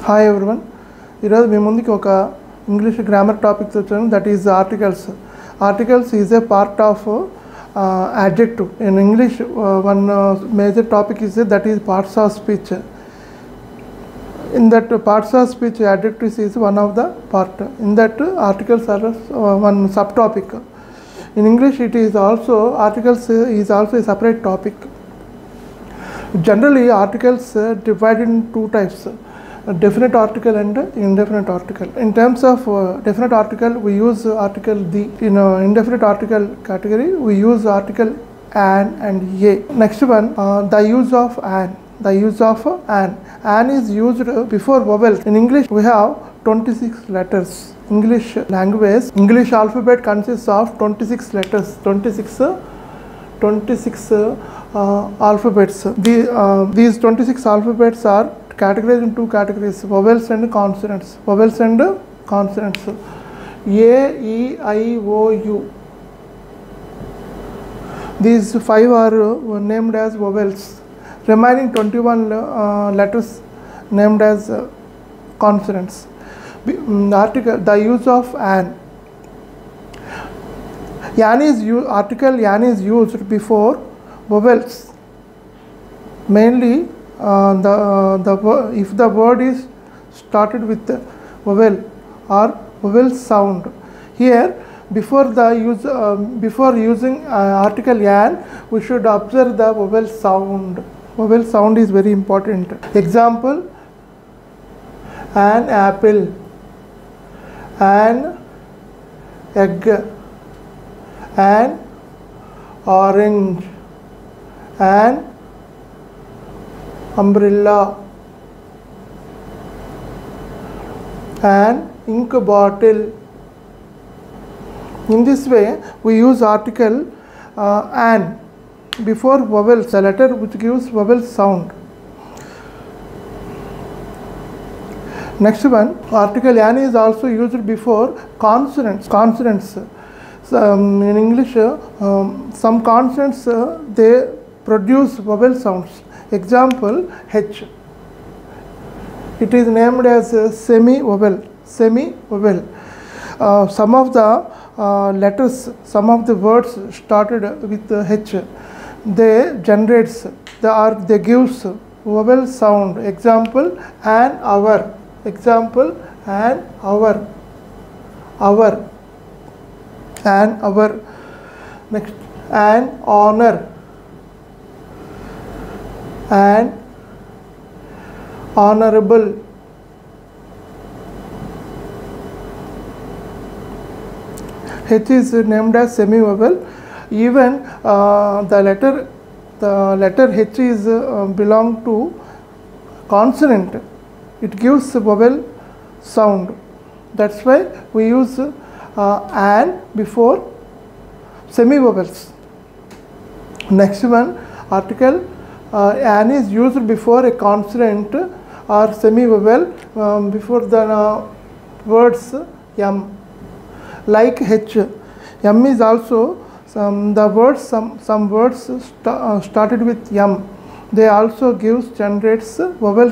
Hi everyone. ఈరోజు మీ ముందుకి ఒక ఇంగ్లీష్ గ్రామర్ టాపిక్ వచ్చాను, that is articles. Articles is a part of adjective. In English, one major topic is that is parts of speech. In that parts of speech, adjectives is one of the part. In that articles are one subtopic. In English, it is also articles is also a separate topic. Generally, articles divided in two types: definite article and indefinite article. In terms of definite article, we use article the. In indefinite article category, we use article an and a. Next one, the use of an. The use of an. An is used before vowels. In English, we have 26 letters. English language, English alphabet consists of 26 letters. 26 alphabets. These 26 alphabets are categorized in two categories: vowels and consonants. Vowels and consonants. A, E, I, O, U. These 5 are named as vowels. Remaining 21 letters named as consonants. The use of an. Article an is used before vowels. Mainly, if the word is started with vowel or vowel sound. Here, before using article an, we should observe the vowel sound. Vowel sound is very important. Example: an apple, an egg, an orange, an umbrella, an ink bottle. In this way, we use article an before vowels, a letter which gives vowel sound. Next one, article an is also used before consonants. So, in English, some consonants they produce vowel sounds. Example: H. It is named as semi-vowel. Semi-vowel. Some of the letters, some of the words started with H, they generates, they gives vowel sound. Example: an hour. Example: an hour. Hour. An hour. Next, an honor. And honorable. H is named as semi-vowel. Even the letter H is belong to consonant. It gives vowel sound. That's why we use an before semi-vowels. Next one, article an is used before a consonant or semi-vowel before the words m. Like H, m is also some words started with m. They also generates vowel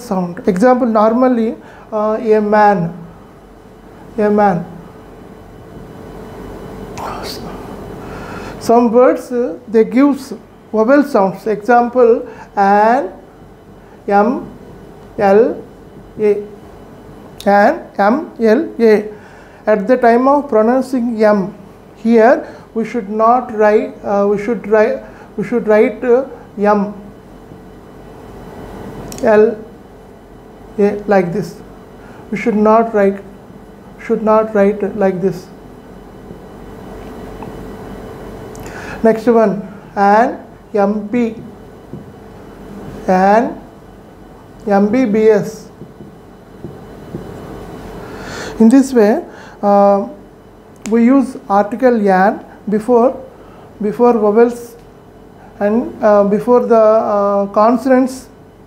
sound. Example: normally a man. Some words they gives vowel sounds. Example: an, m, l, a. An, m, l, a. At the time of pronouncing m, here we should not write. We should write m, l, a like this. We should not write like this. Next one, an MP, an MBBS. In this way, we use article an before vowels and before the consonants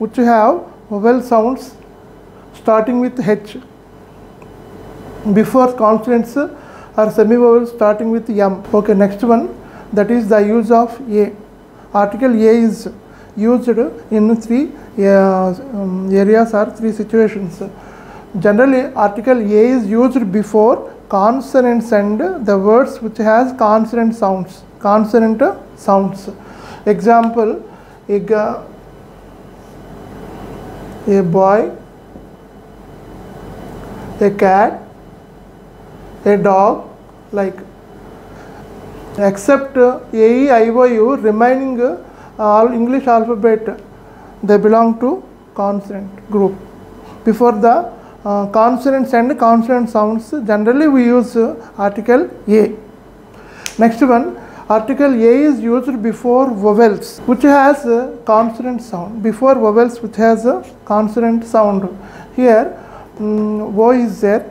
which have vowel sounds starting with H. Before consonants are semi-vowels starting with m. Okay, next one, that is the use of a. Article a is used in 3 areas or 3 situations. Generally, article A is used before consonants and the words which has consonant sounds. Example, a boy, a cat, a dog, like. Except A, E, I, O, U, remaining all English alphabet, they belong to consonant group. Before the consonants and consonant sounds, generally we use article A. Next one, article A is used before vowels which has a consonant sound. Before vowels which has a consonant sound. Here O is there.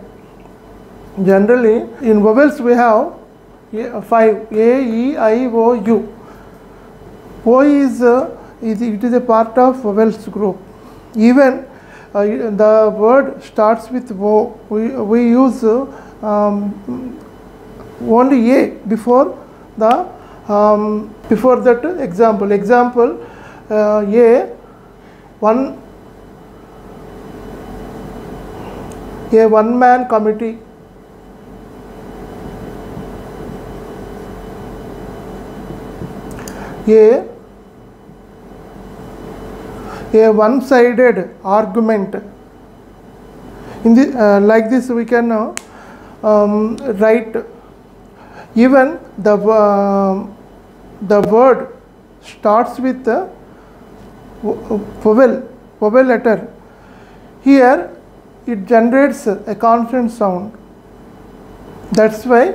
Generally in vowels we have 5, A, E, I, O, U. O is it is a part of vowels group. Even the word starts with O. We use only A before the before that example. Example, A one man committee. A one-sided argument. In the like this we can write. Even the word starts with the vowel letter. Here it generates a consonant sound. That's why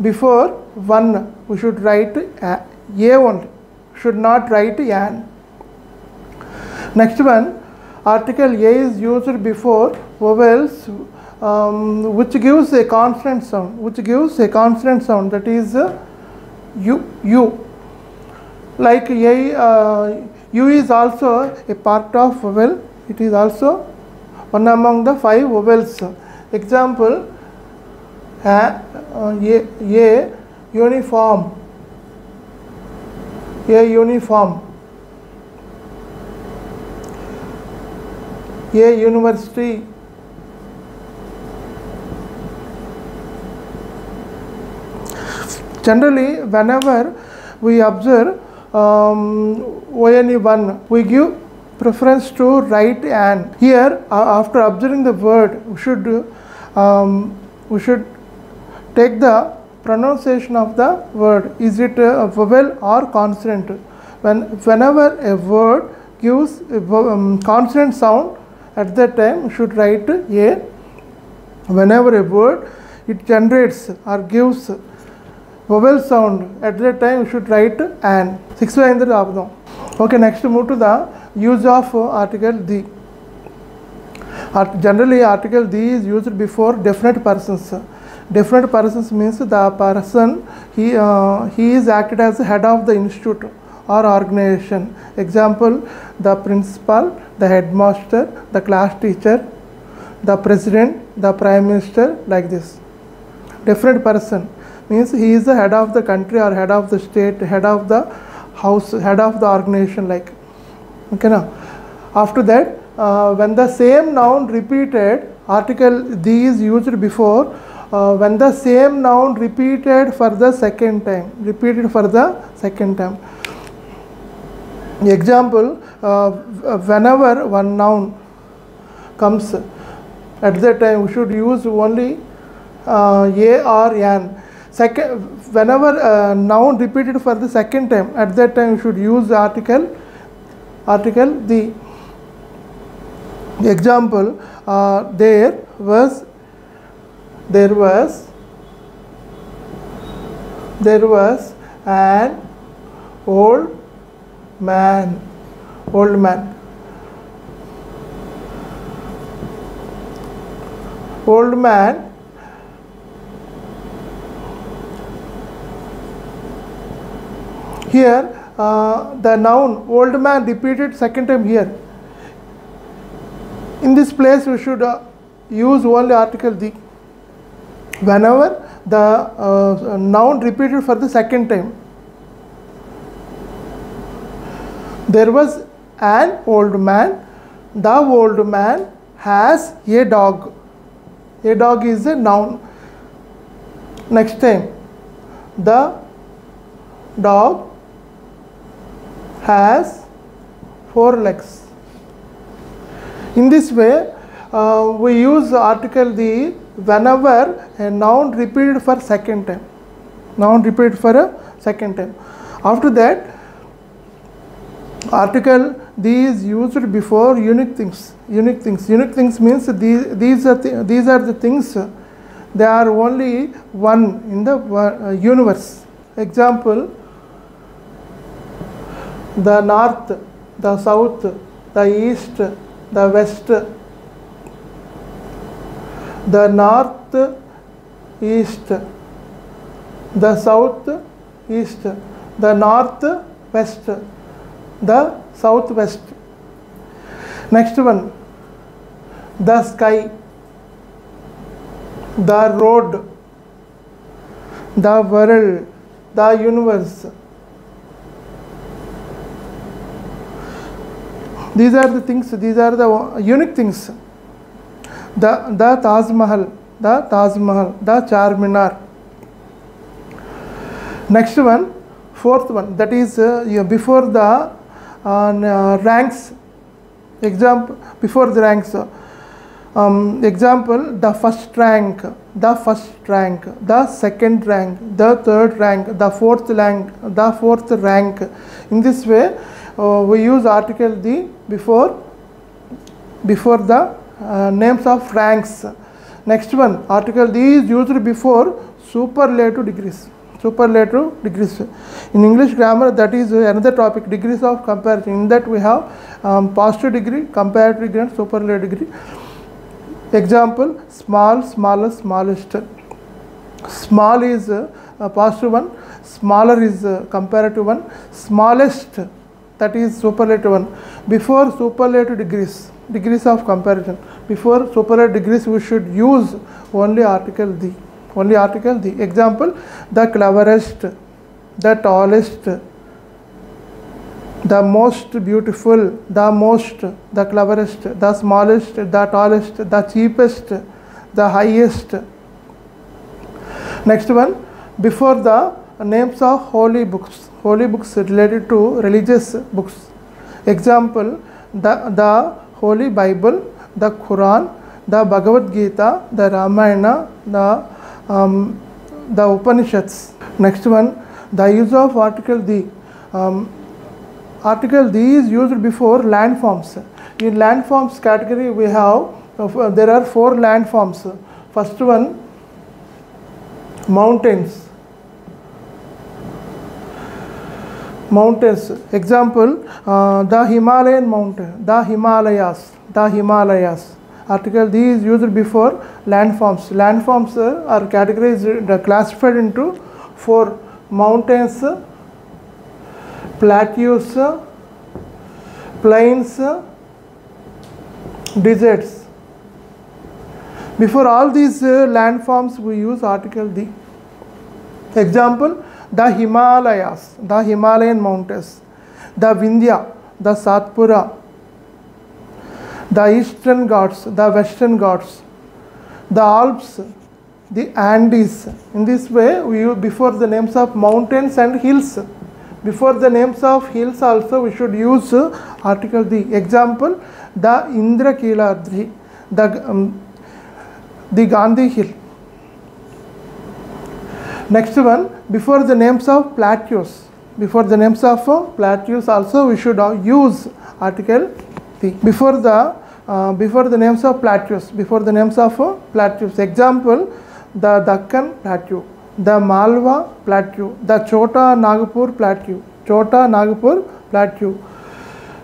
before one we should write A only, should not write an. Next one, article A is used before vowels which gives a consonant sound. That is U. Like U is also a part of vowel. It is also one among the 5 vowels. Example, A uniform. A uniform. A university. Generally, whenever we observe only one, we give preference to write an. Here, after observing the word, we should take the pronunciation of the word. Is it a vowel or consonant? Whenever a word gives a consonant sound, at that time we should write A. Whenever a word it generates or gives vowel sound, at that time we should write an. 6th line. Okay, next move to the use of article the. Generally, article the is used before definite persons. Definite persons means the person he is acted as the head of the institute or organization. Example, the principal, the headmaster, the class teacher, the president, the prime minister, like this. Definite person means he is the head of the country or head of the state, head of the house, head of the organization, like. Okay, now after that, when the same noun repeated, article the is used before when the same noun repeated for the second time. Example, whenever one noun comes, at that time we should use only A or an. Whenever noun repeated for the second time, at that time we should use article the. Example, there was an old man. Here the noun old man repeated second time here. In this place we should use only article the. Whenever the noun repeated for the second time, there was an old man. The old man has a dog. A dog is a noun. Next time, the dog has 4 legs. In this way, we use article the whenever a noun repeated for second time. Noun repeated for a second time. After that, article the is used before unique things. Unique things. Unique things means these are the things. They are only one in the universe. Example: the north, the south, the east, the west. The north, east, the south, east, the north, west, the southwest. Next one, the sky, the road, the world, the universe. These are the things, these are the unique things. The Taj Mahal, the Charminar. Next one, fourth one, that is before the ranks. Example, before the ranks. Example: the first rank, the second rank, the third rank, the fourth rank. In this way, we use article the before the names of ranks. Next one, article the is used before superlative degrees. Superlative degrees. In English grammar, that is another topic, degrees of comparison. In that we have positive degree, comparative degree, and superlative degree. Example: small, smallest, smallest. Small is a positive one, smaller is a comparative one, smallest, that is superlative one. Before superlative degrees of comparison, before superlative degrees, we should use only article the. Example: the cleverest, the tallest, the most beautiful, the cleverest, the smallest, the tallest, the cheapest, the highest. Next one, before the names of holy books related to religious books. Example: the Holy Bible, the Quran, the Bhagavad Gita, the Ramayana, the Upanishads. Next one, the use of article the. Article the is used before landforms. In landforms category, we have there are 4 landforms. First one, mountains. Example: the Himalayan mountain, the Himalayas. Article the is used before landforms. Landforms are categorized, classified into 4: mountains, plateaus, plains, deserts. Before all these landforms, we use article the. Example: the Himalayas, the Himalayan mountains, the Vindhya, the Satpura, the Eastern Ghats, the Western Ghats, the Alps, the Andes. In this way, we use before the names of mountains and hills. Before the names of hills also, we should use article the. Example: the Indrakiladri, the Gandhi Hill. Next one, before the names of plateaus. Before the names of plateaus also, we should use article the. Before the names of plateaus. Example: the Deccan Plateau, the Malwa Plateau, the Chota Nagpur Plateau.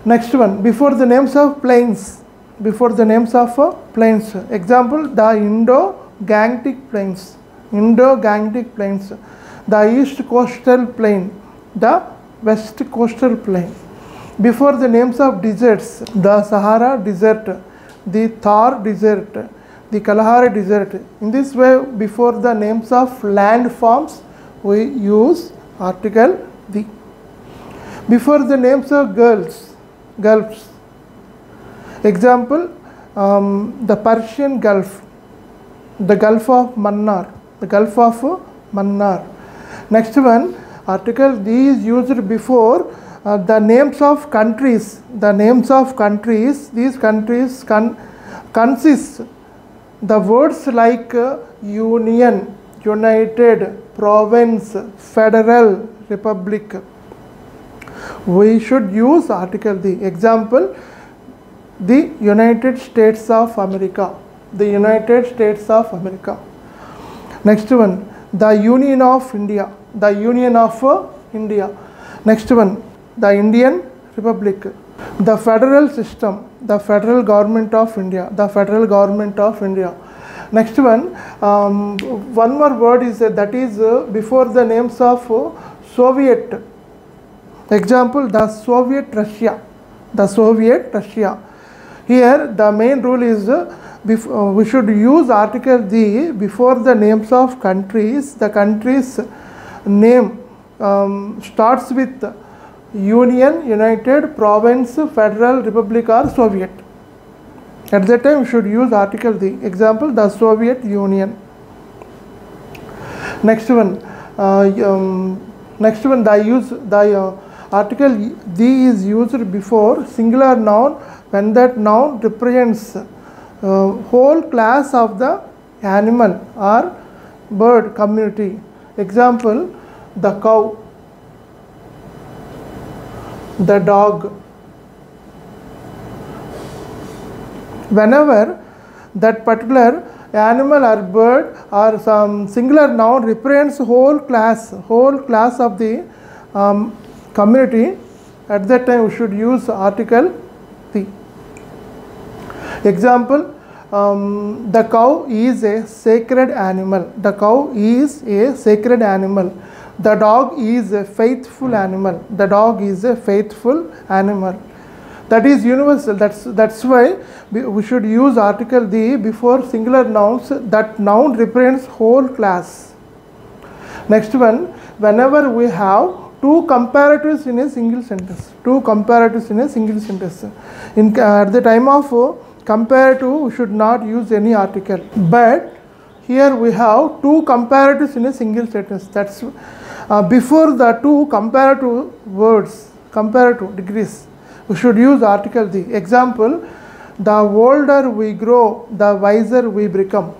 Next one, before the names of plains. Example: the Indo-Gangetic Plains, the East Coastal Plain, the West Coastal Plain. Before the names of deserts: the Sahara Desert, the Thar Desert, the Kalahari Desert. In this way, before the names of landforms, we use article the. Before the names of girls, Gulfs. Example, the Persian Gulf, the Gulf of Mannar, the Gulf of Mannar. Next one, article D is used before the names of countries. The names of countries, these countries consist the words like union, united, province, federal, republic. We should use article D. Example, the United States of America, the United States of America. Next one, the Union of India, the Union of India. Next one, the Indian Republic, the federal system, the federal government of India, the federal government of India. Next one, one more word is that is before the names of Soviet. Example, the Soviet Russia, the Soviet Russia. Here the main rule is we should use article D before the names of countries. The country's name starts with Union, United, Province, Federal, Republic or Soviet. At that time we should use article D. Example, the Soviet Union. Next one, the article D is used before singular noun when that noun represents whole class of the animal or bird community. Example, the cow, the dog. Whenever that particular animal or bird or some singular noun represents whole class of the community, at that time we should use article D. Example, the cow is a sacred animal. The cow is a sacred animal. The dog is a faithful animal. The dog is a faithful animal. That is universal. That's why we should use article D before singular nouns. That noun represents whole class. Next one, whenever we have two comparatives in a single sentence. Two comparatives in a single sentence. At the time of comparative, we should not use any article. But here we have two comparatives in a single sentence. That's before the two comparative words, comparative degrees, we should use article D. Example, the older we grow, the wiser we become.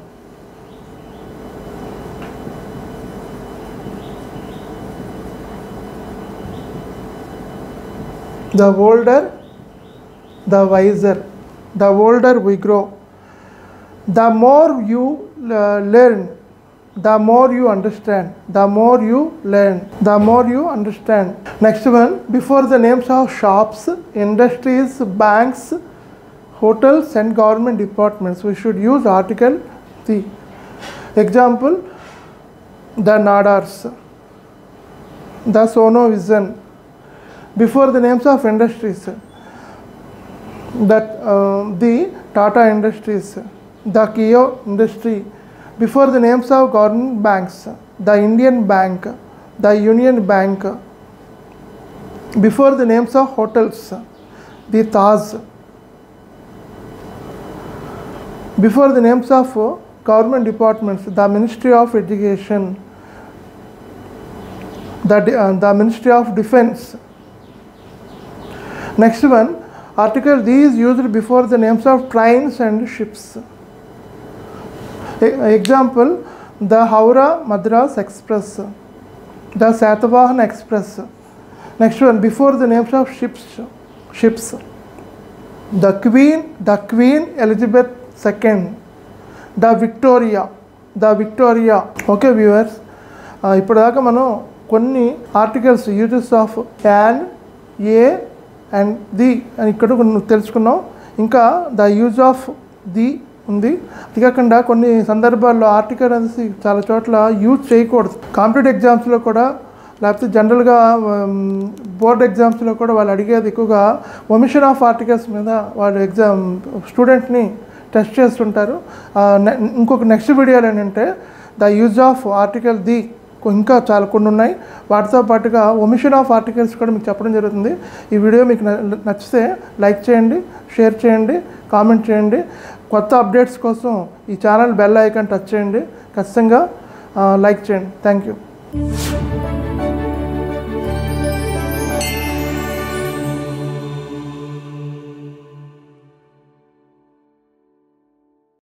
The older, the wiser. The older we grow. The more you learn, the more you understand. The more you learn, the more you understand. Next one, before the names of shops, industries, banks, hotels and government departments, we should use article D. Example, the Nadars, the Sono Vision. Before the names of industries, the Tata Industries, the Kia Industry. Before the names of government banks, the Indian Bank, the Union Bank. Before the names of hotels, the Taj. Before the names of government departments, the Ministry of Education, the Ministry of Defense. Next one, article D is used before the names of trains and ships. Example, the Howrah Madras Express, the Satavahan Express. Next one, before the names of ships. The Queen Elizabeth II, the Victoria. Okay viewers, ఇప్పటిదాకా మనం కొన్ని articles uses of and, a and the అని ఇక్కడ తెలుసుకున్నాం. ఇంకా the use of the ఉంది. అది కాకుండా కొన్ని సందర్భాల్లో ఆర్టికల్ అనేసి చాలా చోట్ల యూజ్ చేయకూడదు. కాంపిటేటివ్ ఎగ్జామ్స్లో కూడా లేకపోతే జనరల్గా బోర్డ్ ఎగ్జామ్స్లో కూడా వాళ్ళు అడిగేది ఎక్కువగా ఒమిషన్ ఆఫ్ ఆర్టికల్స్ మీద వాళ్ళు స్టూడెంట్ని టెస్ట్ చేస్తుంటారు. ఇంకొక నెక్స్ట్ వీడియోలో ఏంటంటే the use of article the ఇంకా చాలా కొన్ని ఉన్నాయి. వాటితో పాటుగా ఒమిషన్ ఆఫ్ ఆర్టికల్స్ కూడా మీకు చెప్పడం జరుగుతుంది. ఈ వీడియో మీకు నచ్చితే లైక్ చేయండి, షేర్ చేయండి, కామెంట్ చేయండి. కొత్త అప్డేట్స్ కోసం ఈ ఛానల్ బెల్ ఐకాన్ టచ్ చేయండి. ఖచ్చితంగా లైక్ చేయండి. Thank you.